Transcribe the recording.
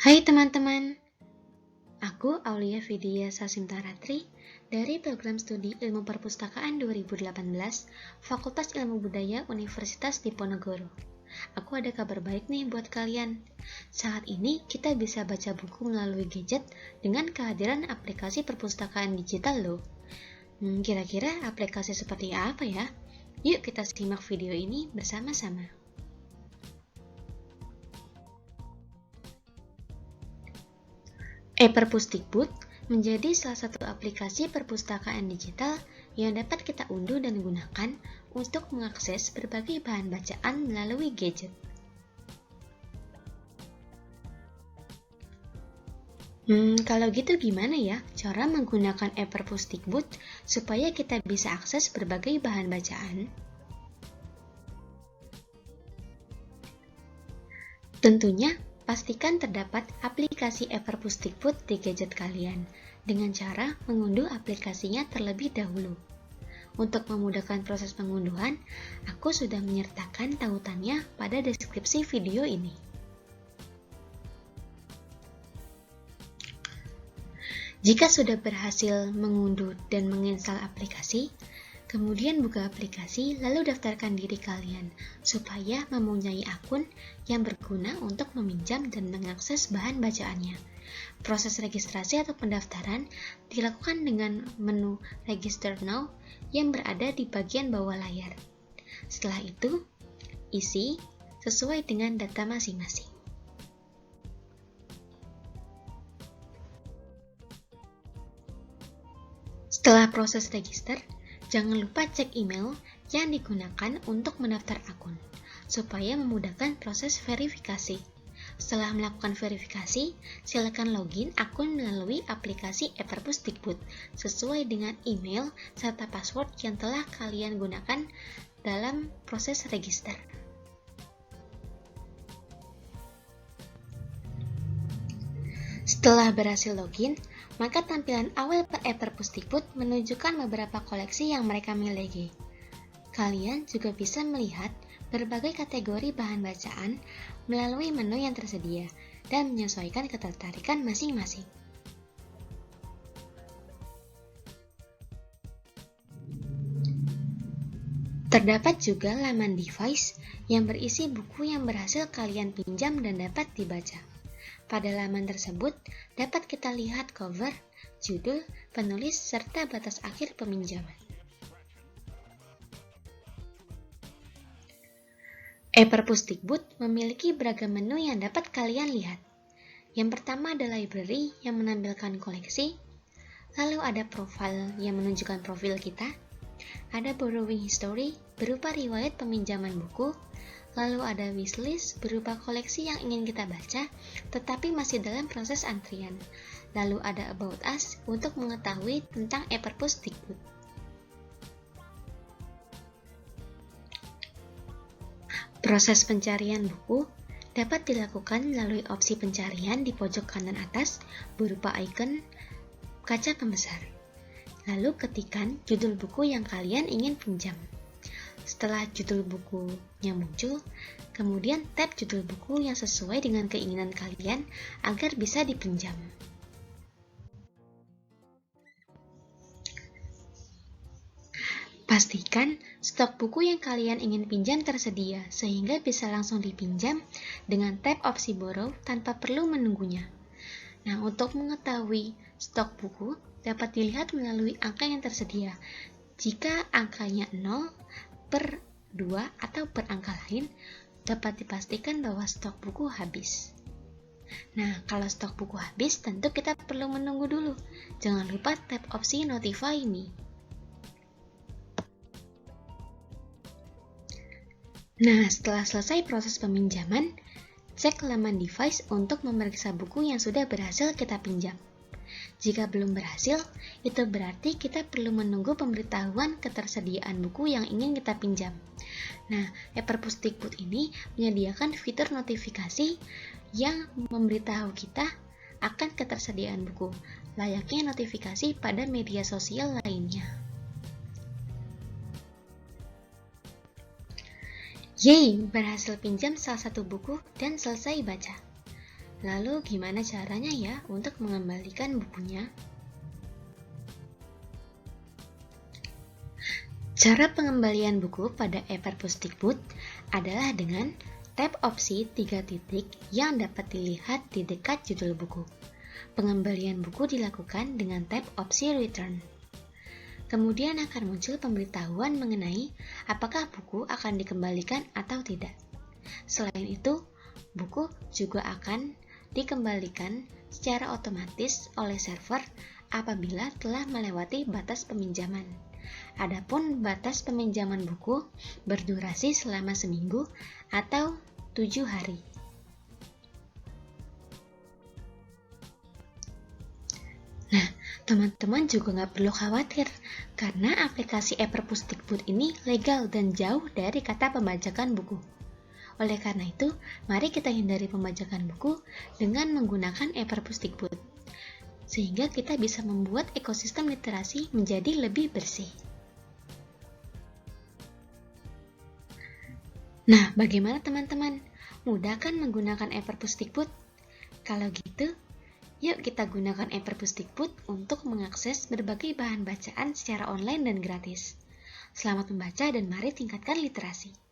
Hai teman-teman, aku Aulia Vidya Sasimtaratri dari Program Studi Ilmu Perpustakaan 2018, Fakultas Ilmu Budaya Universitas Diponegoro. Aku ada kabar baik nih buat kalian. Saat ini kita bisa baca buku melalui gadget dengan kehadiran aplikasi perpustakaan digital loh. Kira-kira aplikasi seperti apa ya? Yuk kita simak video ini bersama-sama. E-Perpusdikbud menjadi salah satu aplikasi perpustakaan digital yang dapat kita unduh dan gunakan untuk mengakses berbagai bahan bacaan melalui gadget. Kalau gitu gimana ya cara menggunakan E-Perpusdikbud supaya kita bisa akses berbagai bahan bacaan? Tentunya, pastikan terdapat aplikasi E-Perpusdikbud di gadget kalian dengan cara mengunduh aplikasinya terlebih dahulu. Untuk memudahkan proses pengunduhan, aku sudah menyertakan tautannya pada deskripsi video ini. Jika sudah berhasil mengunduh dan menginstal aplikasi, kemudian buka aplikasi lalu daftarkan diri kalian supaya mempunyai akun yang berguna untuk meminjam dan mengakses bahan bacaannya. Proses registrasi atau pendaftaran dilakukan dengan menu Register Now yang berada di bagian bawah layar. Setelah itu, isi sesuai dengan data masing-masing. Setelah proses register, jangan lupa cek email yang digunakan untuk mendaftar akun, supaya memudahkan proses verifikasi. Setelah melakukan verifikasi, silakan login akun melalui aplikasi E-Perpusdikbud sesuai dengan email serta password yang telah kalian gunakan dalam proses register. Setelah berhasil login, maka tampilan awal E-Perpusdikbud menunjukkan beberapa koleksi yang mereka miliki. Kalian juga bisa melihat berbagai kategori bahan bacaan melalui menu yang tersedia dan menyesuaikan ketertarikan masing-masing. Terdapat juga laman device yang berisi buku yang berhasil kalian pinjam dan dapat dibaca. Pada laman tersebut, dapat kita lihat cover, judul, penulis, serta batas akhir peminjaman. E-Perpusdikbud memiliki beragam menu yang dapat kalian lihat. Yang pertama ada library yang menampilkan koleksi, lalu ada profile yang menunjukkan profil kita, ada borrowing history berupa riwayat peminjaman buku, lalu ada wishlist berupa koleksi yang ingin kita baca tetapi masih dalam proses antrian, lalu ada about us untuk mengetahui tentang E-Perpusdikbud. Proses pencarian buku dapat dilakukan melalui opsi pencarian di pojok kanan atas berupa icon kaca pembesar. Lalu ketikkan judul buku yang kalian ingin pinjam. Setelah judul bukunya muncul, kemudian tab judul buku yang sesuai dengan keinginan kalian agar bisa dipinjam. Pastikan stok buku yang kalian ingin pinjam tersedia sehingga bisa langsung dipinjam dengan tab opsi borrow tanpa perlu menunggunya. Nah, untuk mengetahui stok buku dapat dilihat melalui angka yang tersedia. Jika angkanya 0, per 2 atau per angka lain, dapat dipastikan bahwa stok buku habis. Nah, kalau stok buku habis, tentu kita perlu menunggu dulu. Jangan lupa tab opsi Notify Me. Nah, setelah selesai proses peminjaman, cek laman device untuk memeriksa buku yang sudah berhasil kita pinjam. Jika belum berhasil, itu berarti kita perlu menunggu pemberitahuan ketersediaan buku yang ingin kita pinjam. Nah, E-Perpusdikbud ini menyediakan fitur notifikasi yang memberitahu kita akan ketersediaan buku, layaknya notifikasi pada media sosial lainnya. Yeay, berhasil pinjam salah satu buku dan selesai baca. Lalu gimana caranya ya untuk mengembalikan bukunya? Cara pengembalian buku pada e-Perpusdikbud adalah dengan tab opsi 3 titik yang dapat dilihat di dekat judul buku. Pengembalian buku dilakukan dengan tab opsi Return. Kemudian akan muncul pemberitahuan mengenai apakah buku akan dikembalikan atau tidak. Selain itu, buku juga akan dikembalikan secara otomatis oleh server apabila telah melewati batas peminjaman. Adapun batas peminjaman buku berdurasi selama seminggu atau 7 hari. Nah, teman-teman juga nggak perlu khawatir karena aplikasi e-Perpusdikbud ini legal dan jauh dari kata pembajakan buku. Oleh karena itu, mari kita hindari pembajakan buku dengan menggunakan e-Perpusdikbud, sehingga kita bisa membuat ekosistem literasi menjadi lebih bersih. Nah, bagaimana teman-teman? Mudah kan menggunakan e-Perpusdikbud? Kalau gitu, yuk kita gunakan e-Perpusdikbud untuk mengakses berbagai bahan bacaan secara online dan gratis. Selamat membaca dan mari tingkatkan literasi.